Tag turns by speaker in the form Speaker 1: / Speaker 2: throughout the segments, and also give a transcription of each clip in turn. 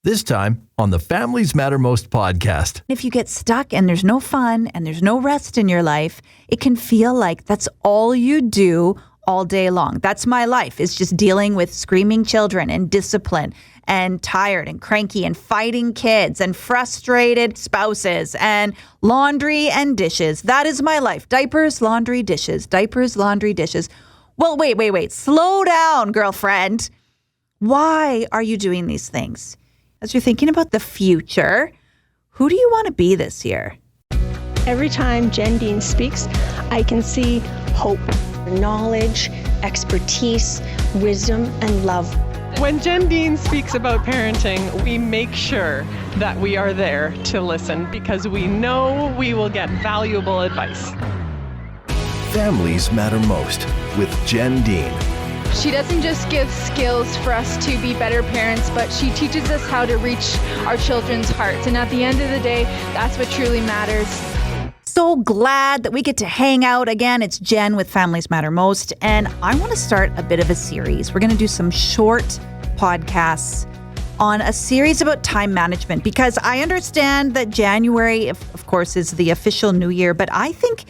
Speaker 1: This time on the Families Matter Most podcast.
Speaker 2: If you get stuck and there's no fun and there's no rest in your life, it can feel like that's all you do all day long. That's my life, is just dealing with screaming children and discipline and tired and cranky and fighting kids and frustrated spouses and laundry and dishes. That is my life. Diapers, laundry, dishes. Diapers, laundry, dishes. Well, wait. Slow down, girlfriend. Why are you doing these things? As you're thinking about the future, who do you want to be this year?
Speaker 3: Every time Jen Dean speaks, I can see hope, knowledge, expertise, wisdom, and love.
Speaker 4: When Jen Dean speaks about parenting, we make sure that we are there to listen because we know we will get valuable advice.
Speaker 1: Families Matter Most with Jen Dean.
Speaker 5: She doesn't just give skills for us to be better parents, but she teaches us how to reach our children's hearts. And at the end of the day, that's what truly matters.
Speaker 2: So glad that we get to hang out again. It's Jen with Families Matter Most, and I want to start a bit of a series. We're going to do some short podcasts on a series about time management, because I understand that January, of course, is the official new year, but I think,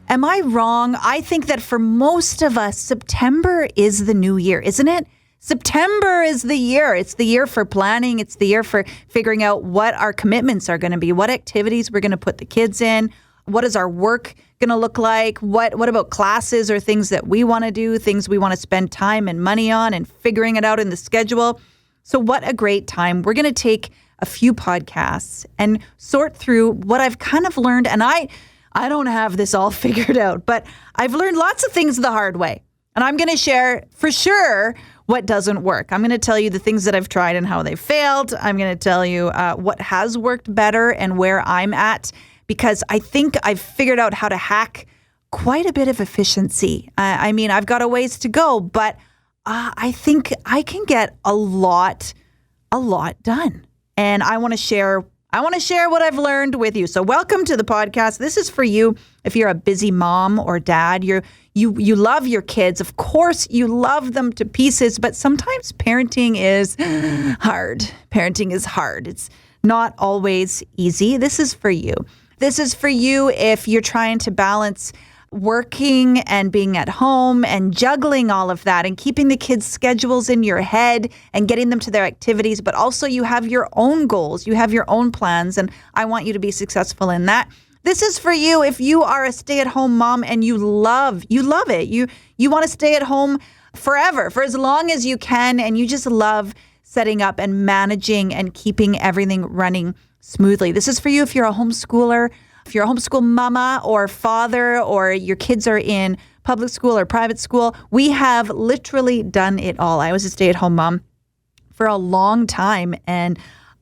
Speaker 2: am I wrong? I think that for most of us, September is the new year, isn't it? September is the year. It's the year for planning. It's the year for figuring out what our commitments are going to be, what activities we're going to put the kids in, what is our work going to look like, what about classes or things that we want to do, things we want to spend time and money on, and figuring it out in the schedule. So what a great time. We're going to take a few podcasts and sort through what I've kind of learned, and I don't have this all figured out, but I've learned lots of things the hard way. And I'm going to share for sure what doesn't work. I'm going to tell you the things that I've tried and how they failed. I'm going to tell you what has worked better and where I'm at, because I think I've figured out how to hack quite a bit of efficiency. I mean, I've got a ways to go, but I think I can get a lot done. And I want to share what I've learned with you. So welcome to the podcast. This is for you if you're a busy mom or dad. You love your kids. Of course, you love them to pieces, but sometimes parenting is hard. Parenting is hard. It's not always easy. This is for you. This is for you if you're trying to balance working and being at home and juggling all of that and keeping the kids' schedules in your head and getting them to their activities, but also you have your own goals, you have your own plans, and I want you to be successful in that. This is for you if you are a stay-at-home mom and you love it. You want to stay at home forever, for as long as you can, and you just love setting up and managing and keeping everything running smoothly. This is for you if you're a homeschooler, if you're a homeschool mama or father, or your kids are in public school or private school. We have literally done it all. I was a stay-at-home mom for a long time, and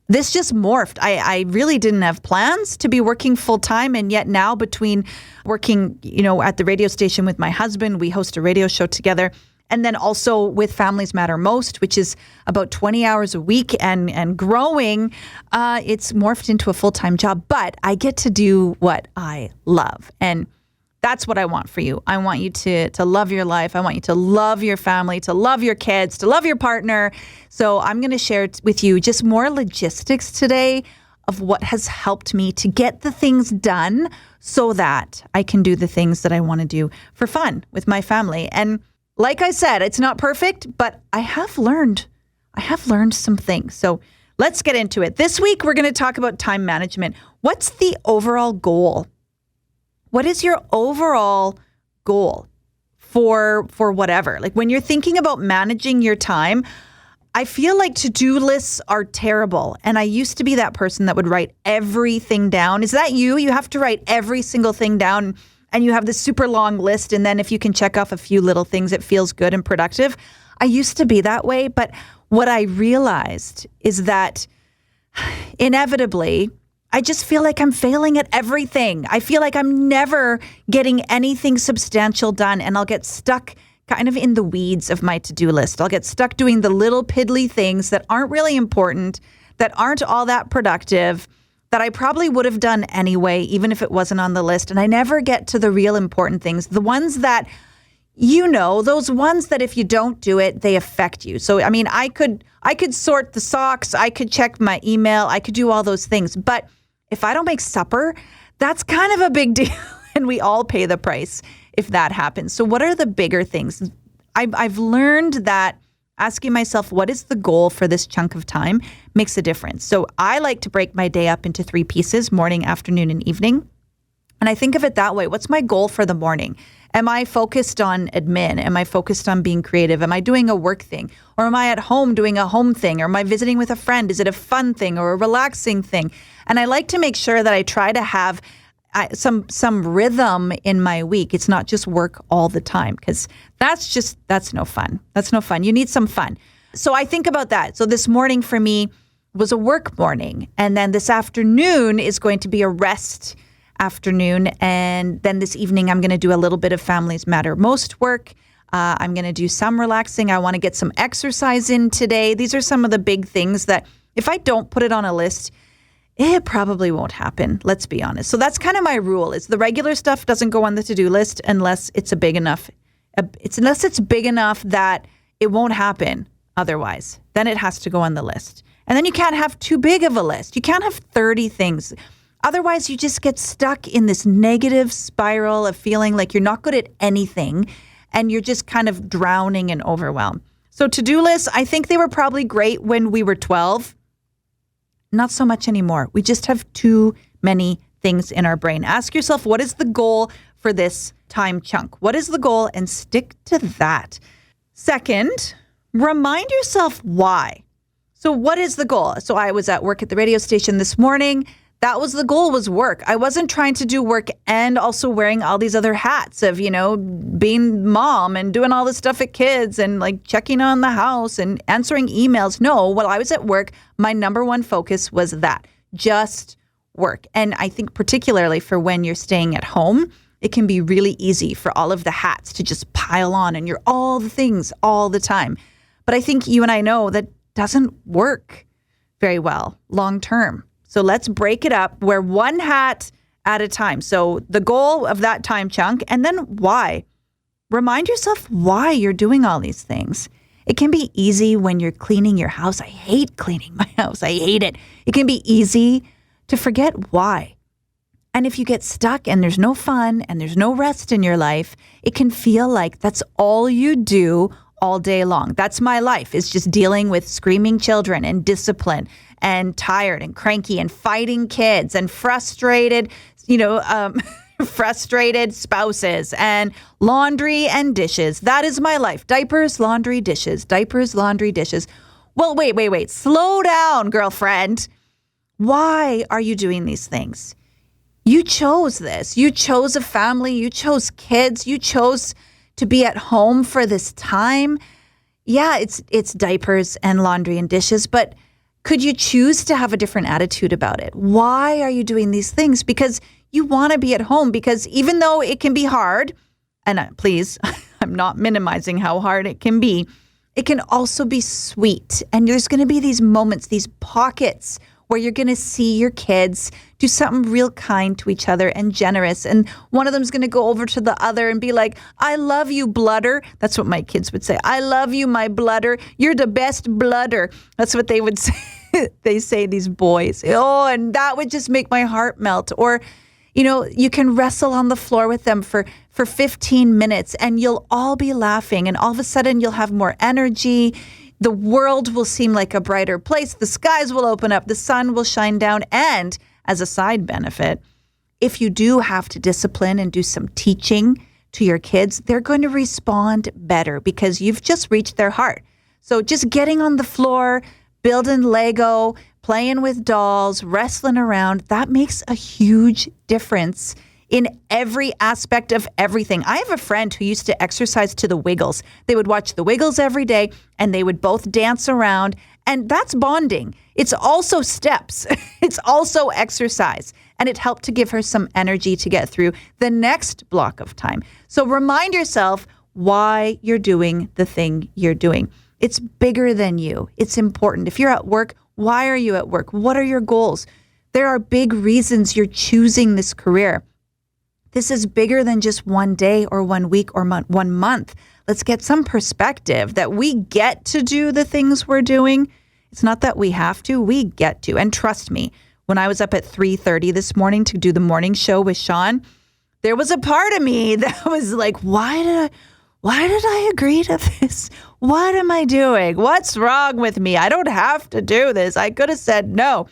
Speaker 2: this just morphed. I really didn't have plans to be working full-time, and yet now, between working, at the radio station with my husband, we host a radio show together, and then also with Families Matter Most, which is about 20 hours a week and growing, it's morphed into a full-time job. But I get to do what I love. And that's what I want for you. I want you to love your life. I want you to love your family, to love your kids, to love your partner. So I'm going to share with you just more logistics today of what has helped me to get the things done so that I can do the things that I want to do for fun with my family. And like I said, it's not perfect, but I have learned some things. So let's get into it. This week, we're going to talk about time management. What's the overall goal? What is your overall goal for whatever? Like when you're thinking about managing your time, I feel like to-do lists are terrible. And I used to be that person that would write everything down. Is that you? You have to write every single thing down, and you have this super long list, and then if you can check off a few little things, it feels good and productive. I used to be that way, but what I realized is that inevitably, I just feel like I'm failing at everything. I feel like I'm never getting anything substantial done, and I'll get stuck kind of in the weeds of my to-do list. I'll get stuck doing the little piddly things that aren't really important, that aren't all that productive, that I probably would have done anyway, even if it wasn't on the list. And I never get to the real important things, the ones that you know, those ones that if you don't do it, they affect you. So, I mean, I could sort the socks, I could check my email, I could do all those things. But if I don't make supper, that's kind of a big deal. And we all pay the price if that happens. So what are the bigger things? I've learned that asking myself, what is the goal for this chunk of time makes a difference. So I like to break my day up into 3 pieces, morning, afternoon, and evening. And I think of it that way. What's my goal for the morning? Am I focused on admin? Am I focused on being creative? Am I doing a work thing? Or am I at home doing a home thing? Or am I visiting with a friend? Is it a fun thing or a relaxing thing? And I like to make sure that I try to have some rhythm in my week. It's not just work all the time, because that's no fun. That's no fun. You need some fun. So I think about that. So this morning for me was a work morning. And then this afternoon is going to be a rest afternoon. And then this evening, I'm going to do a little bit of Families Matter Most work. I'm going to do some relaxing. I want to get some exercise in today. These are some of the big things that if I don't put it on a list, it probably won't happen. Let's be honest. So that's kind of my rule, is the regular stuff doesn't go on the to-do list unless it's big enough that it won't happen otherwise. Then it has to go on the list. And then you can't have too big of a list. You can't have 30 things. Otherwise, you just get stuck in this negative spiral of feeling like you're not good at anything and you're just kind of drowning in overwhelm. So to-do lists, I think they were probably great when we were 12. Not so much anymore. We just have too many things in our brain. Ask yourself, what is the goal for this time chunk? What is the goal? And stick to that. Second, remind yourself why. So what is the goal? So I was at work at the radio station this morning. That was the goal, was work. I wasn't trying to do work and also wearing all these other hats of, being mom and doing all this stuff at kids and like checking on the house and answering emails. No, while I was at work, my number one focus was that, just work. And I think particularly for when you're staying at home, it can be really easy for all of the hats to just pile on and you're all the things all the time. But I think you and I know that doesn't work very well long term. So let's break it up. Wear one hat at a time. So the goal of that time chunk, and then why. Remind yourself why you're doing all these things. It can be easy when you're cleaning your house. I hate cleaning my house. I hate it. It can be easy to forget why. And if you get stuck and there's no fun and there's no rest in your life, it can feel like that's all you do all day long. That's my life, is just dealing with screaming children and discipline and tired and cranky and fighting kids and frustrated, frustrated spouses and laundry and dishes. That is my life. Diapers, laundry, dishes. Diapers, laundry, dishes. Well, wait. Slow down, girlfriend. Why are you doing these things? You chose this. You chose a family. You chose kids. You chose to be at home for this time. Yeah, it's diapers and laundry and dishes, but could you choose to have a different attitude about it? Why are you doing these things? Because you want to be at home, because even though it can be hard, and please, I'm not minimizing how hard it can be, it can also be sweet. And there's going to be these moments, these pockets where you're going to see your kids do something real kind to each other and generous. And one of them's going to go over to the other and be like, I love you, blooder. That's what my kids would say. I love you, my blooder. You're the best blooder. That's what they would say. They say, these boys. Oh, and that would just make my heart melt. Or, you can wrestle on the floor with them for 15 minutes and you'll all be laughing. And all of a sudden you'll have more energy. The world will seem like a brighter place. The skies will open up. The sun will shine down. And as a side benefit, if you do have to discipline and do some teaching to your kids, they're going to respond better because you've just reached their heart. So just getting on the floor, building Lego, playing with dolls, wrestling around, that makes a huge difference in every aspect of everything. I have a friend who used to exercise to the Wiggles. They would watch the Wiggles every day and they would both dance around, and that's bonding. It's also steps. It's also exercise. And it helped to give her some energy to get through the next block of time. So remind yourself why you're doing the thing you're doing. It's bigger than you. It's important. If you're at work, why are you at work? What are your goals? There are big reasons you're choosing this career. This is bigger than just one day or 1 week or 1 month. Let's get some perspective that we get to do the things we're doing. It's not that we have to, we get to. And trust me, when I was up at 3:30 this morning to do the morning show with Sean, there was a part of me that was like, why did I agree to this? What am I doing? What's wrong with me? I don't have to do this. I could have said no.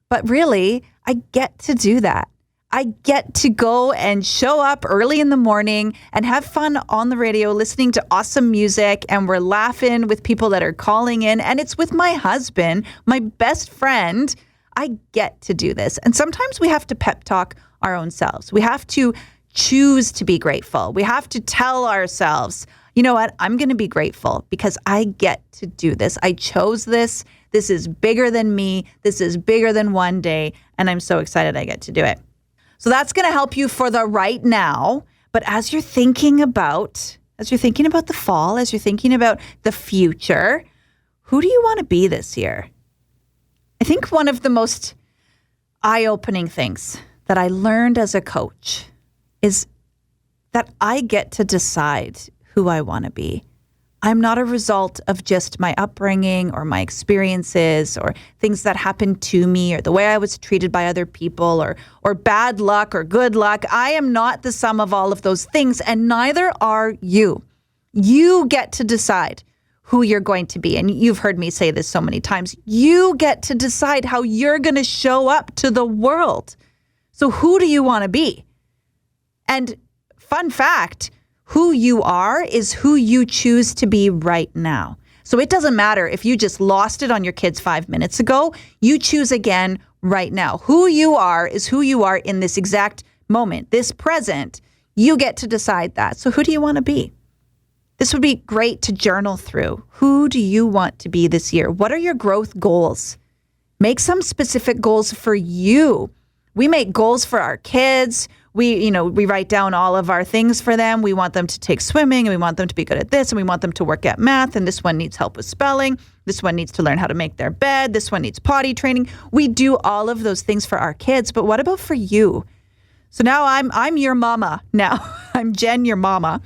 Speaker 2: But really, I get to do that. I get to go and show up early in the morning and have fun on the radio, listening to awesome music, and we're laughing with people that are calling in, and it's with my husband, my best friend. I get to do this. And sometimes we have to pep talk our own selves. We have to choose to be grateful. We have to tell ourselves, you know what? I'm going to be grateful because I get to do this. I chose this. This is bigger than me. This is bigger than one day. And I'm so excited I get to do it. So that's going to help you for the right now. But as you're thinking about the fall, as you're thinking about the future, who do you want to be this year? I think one of the most eye-opening things that I learned as a coach is that I get to decide who I want to be. I'm not a result of just my upbringing or my experiences or things that happened to me or the way I was treated by other people or bad luck or good luck. I am not the sum of all of those things, and neither are you. You get to decide who you're going to be. And you've heard me say this so many times. You get to decide how you're going to show up to the world. So who do you want to be? And fun fact, who you are is who you choose to be right now. So it doesn't matter if you just lost it on your kids 5 minutes ago. You choose again right now. Who you are is who you are in this exact moment, this present. You get to decide that. So who do you want to be? This would be great to journal through. Who do you want to be this year? What are your growth goals? Make some specific goals for you. We make goals for our kids. We write down all of our things for them. We want them to take swimming, and we want them to be good at this, and we want them to work at math, and this one needs help with spelling. This one needs to learn how to make their bed. This one needs potty training. We do all of those things for our kids, but what about for you? So now I'm your mama now. I'm Jen, your mama.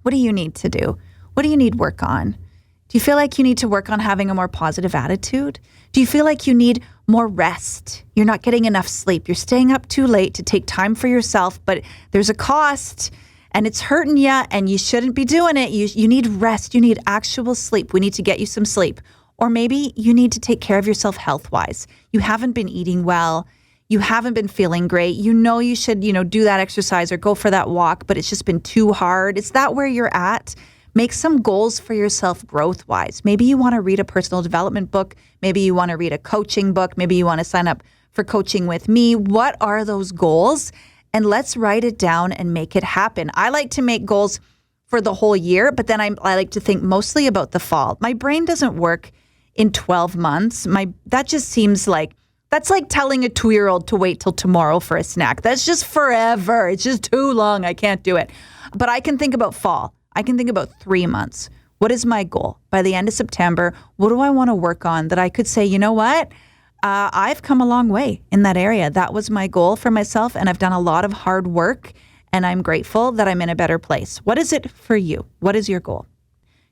Speaker 2: What do you need to do? What do you need work on? Do you feel like you need to work on having a more positive attitude? Do you feel like you need more rest? You're not getting enough sleep. You're staying up too late to take time for yourself, but there's a cost and it's hurting you and you shouldn't be doing it. You need rest. You need actual sleep. We need to get you some sleep. Or maybe you need to take care of yourself health-wise. You haven't been eating well. You haven't been feeling great. You know you should, do that exercise or go for that walk, but it's just been too hard. Is that where you're at? Make some goals for yourself growth-wise. Maybe you want to read a personal development book. Maybe you want to read a coaching book. Maybe you want to sign up for coaching with me. What are those goals? And let's write it down and make it happen. I like to make goals for the whole year, but then I like to think mostly about the fall. My brain doesn't work in 12 months. That just seems like, that's like telling a 2-year-old to wait till tomorrow for a snack. That's just forever. It's just too long. I can't do it. But I can think about fall. I can think about 3 months. What is my goal? By the end of September, what do I want to work on that I could say, you know what? I've come a long way in that area. That was my goal for myself, and I've done a lot of hard work, and I'm grateful that I'm in a better place. What is it for you? What is your goal?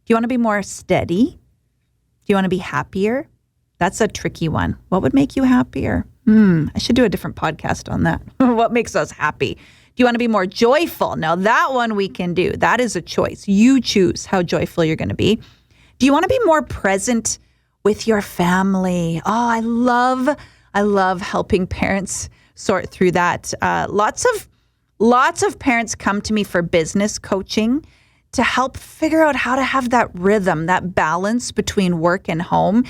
Speaker 2: Do you want to be more steady? Do you want to be happier? That's a tricky one. What would make you happier? I should do a different podcast on that. What makes us happy? Do you want to be more joyful? Now, that one we can do. That is a choice. You choose how joyful you're going to be. Do you want to be more present with your family? Oh, I love helping parents sort through that. Lots of parents come to me for business coaching to help figure out how to have that rhythm, that balance between work and home.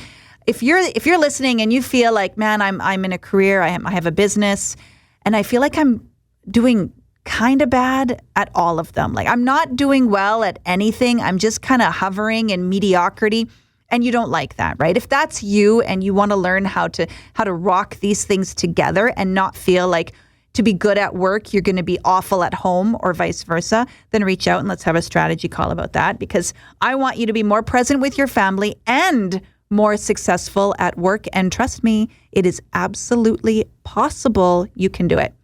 Speaker 2: If you're listening and you feel like, man, I'm in a career, I have a business, and I feel like I'm doing kind of bad at all of them. Like I'm not doing well at anything. I'm just kind of hovering in mediocrity. And you don't like that, right? If that's you and you want to learn how to rock these things together and not feel like to be good at work, you're going to be awful at home or vice versa, then reach out and let's have a strategy call about that, because I want you to be more present with your family and more successful at work. And trust me, it is absolutely possible you can do it.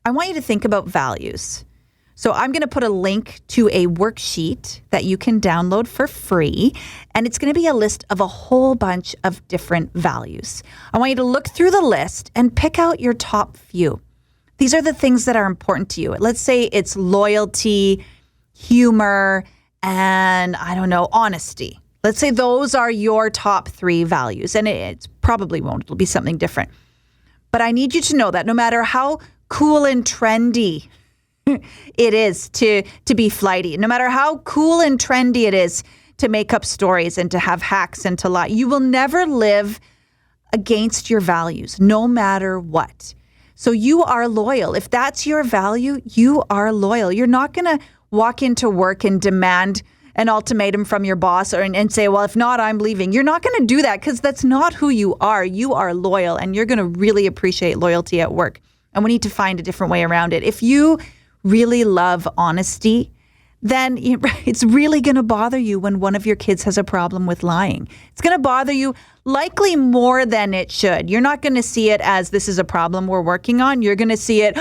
Speaker 2: I want you to think about values. So I'm going to put a link to a worksheet that you can download for free, and it's going to be a list of a whole bunch of different values. I want you to look through the list and pick out your top few. These are the things that are important to you. Let's say it's loyalty, humor, and honesty. Let's say those are your top 3 values, and it probably won't. It'll be something different. But I need you to know that no matter how cool and trendy it is to be flighty, no matter how cool and trendy it is to make up stories and to have hacks and to lie, you will never live against your values, no matter what. So you are loyal. If that's your value, you are loyal. You're not going to walk into work and demand an ultimatum from your boss and say, well, if not, I'm leaving. You're not going to do that because that's not who you are. You are loyal, and you're going to really appreciate loyalty at work. And we need to find a different way around it. If you really love honesty, then it's really going to bother you when one of your kids has a problem with lying. It's going to bother you likely more than it should. You're not going to see it as this is a problem we're working on. You're going to see it,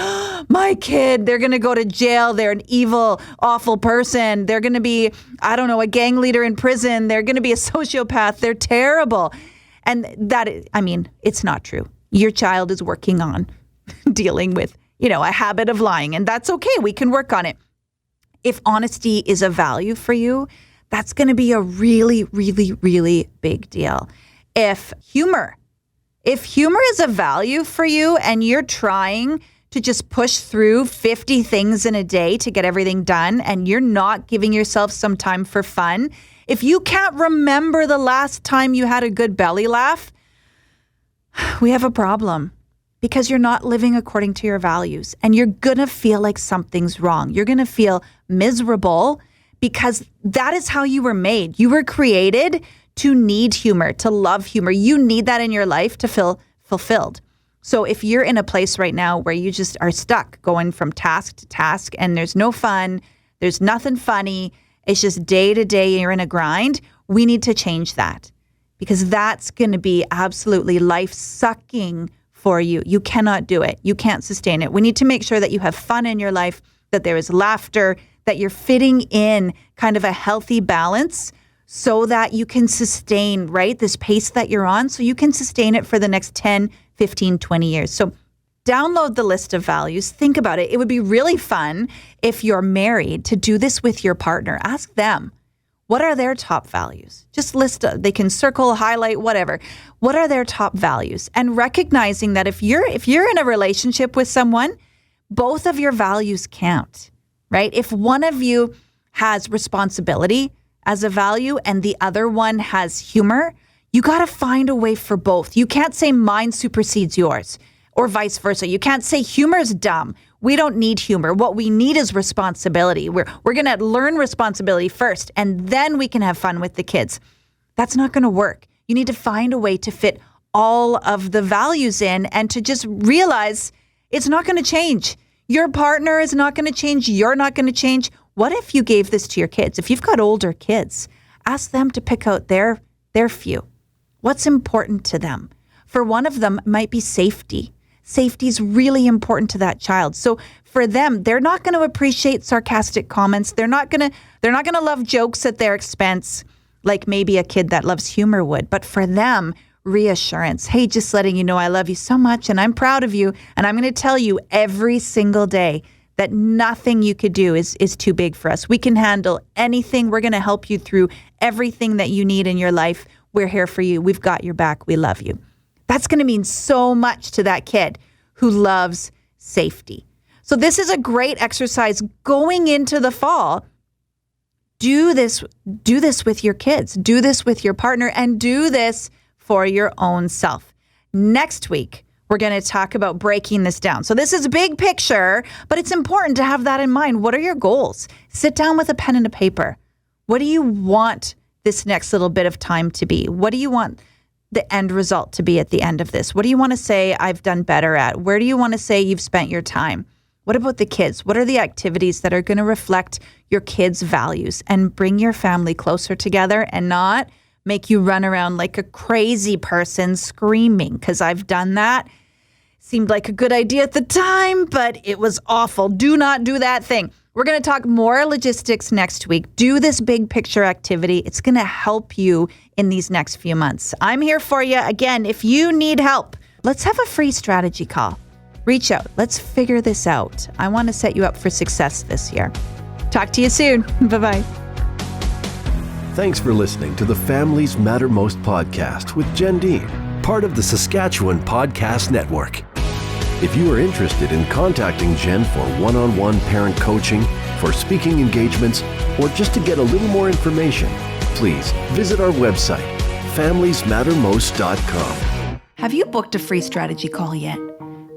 Speaker 2: my kid, they're going to go to jail. They're an evil, awful person. They're going to be, a gang leader in prison. They're going to be a sociopath. They're terrible. And it's not true. Your child is working on dealing with, a habit of lying, and that's okay. We can work on it. If honesty is a value for you, that's going to be a really, really, really big deal. If humor is a value for you and you're trying to just push through 50 things in a day to get everything done and you're not giving yourself some time for fun, if you can't remember the last time you had a good belly laugh, we have a problem. Because you're not living according to your values, and you're going to feel like something's wrong. You're going to feel miserable because that is how you were made. You were created to need humor, to love humor. You need that in your life to feel fulfilled. So if you're in a place right now where you just are stuck going from task to task and there's no fun, there's nothing funny, it's just day to day, you're in a grind, we need to change that because that's going to be absolutely life-sucking for you. You cannot do it. You can't sustain it. We need to make sure that you have fun in your life, that there is laughter, that you're fitting in kind of a healthy balance so that you can sustain, right, this pace that you're on, so you can sustain it for the next 10, 15, 20 years. So download the list of values. Think about it. It would be really fun if you're married to do this with your partner. Ask them, what are their top values? Just list, they can circle, highlight, whatever. What are their top values? And recognizing that if you're in a relationship with someone, both of your values count, right? If one of you has responsibility as a value and the other one has humor, you got to find a way for both. You can't say mine supersedes yours or vice versa. You can't say humor's dumb. We don't need humor. What we need is responsibility. We're going to learn responsibility first, and then we can have fun with the kids. That's not going to work. You need to find a way to fit all of the values in and to just realize it's not going to change. Your partner is not going to change. You're not going to change. What if you gave this to your kids? If you've got older kids, ask them to pick out their few. What's important to them? For one of them, it might be safety. Safety is really important to that child. So for them, they're not going to appreciate sarcastic comments. They're not going to love jokes at their expense like maybe a kid that loves humor would. But for them, reassurance. Hey, just letting you know I love you so much and I'm proud of you. And I'm going to tell you every single day that nothing you could do is too big for us. We can handle anything. We're going to help you through everything that you need in your life. We're here for you. We've got your back. We love you. That's going to mean so much to that kid who loves safety. So this is a great exercise going into the fall. Do this with your kids. Do this with your partner, and do this for your own self. Next week, we're going to talk about breaking this down. So this is big picture, but it's important to have that in mind. What are your goals? Sit down with a pen and a paper. What do you want this next little bit of time to be? What do you want the end result to be at the end of this? What do you want to say I've done better at? Where do you want to say you've spent your time? What about the kids? What are the activities that are going to reflect your kids' values and bring your family closer together and not make you run around like a crazy person screaming? Because I've done that. Seemed like a good idea at the time, but it was awful. Do not do that thing. We're going to talk more logistics next week. Do this big picture activity. It's going to help you in these next few months. I'm here for you. Again, if you need help, let's have a free strategy call. Reach out. Let's figure this out. I want to set you up for success this year. Talk to you soon. Bye-bye.
Speaker 1: Thanks for listening to the Families Matter Most podcast with Jen Dean, part of the Saskatchewan Podcast Network. If you are interested in contacting Jen for one-on-one parent coaching, for speaking engagements, or just to get a little more information, please visit our website, familiesmattermost.com.
Speaker 2: Have you booked a free strategy call yet?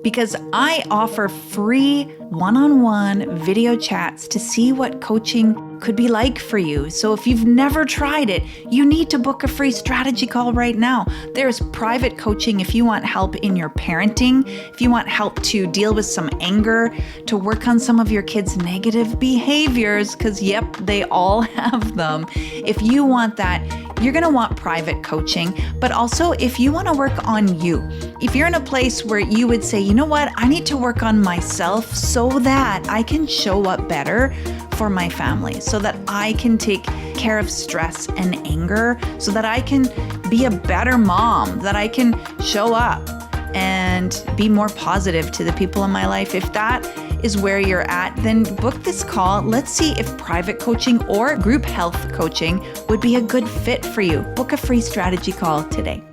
Speaker 2: Because I offer free one-on-one video chats to see what coaching could be like for you. So if you've never tried it, you need to book a free strategy call right now. There's private coaching if you want help in your parenting, if you want help to deal with some anger, to work on some of your kids' negative behaviors, because yep, they all have them. If you want that, you're going to want private coaching. But also if you want to work on you, if you're in a place where you would say, you know what, I need to work on myself so that I can show up better for my family, so that I can take care of stress and anger, so that I can be a better mom, that I can show up and be more positive to the people in my life. If that is where you're at, then book this call. Let's see if private coaching or group health coaching would be a good fit for you. Book a free strategy call today.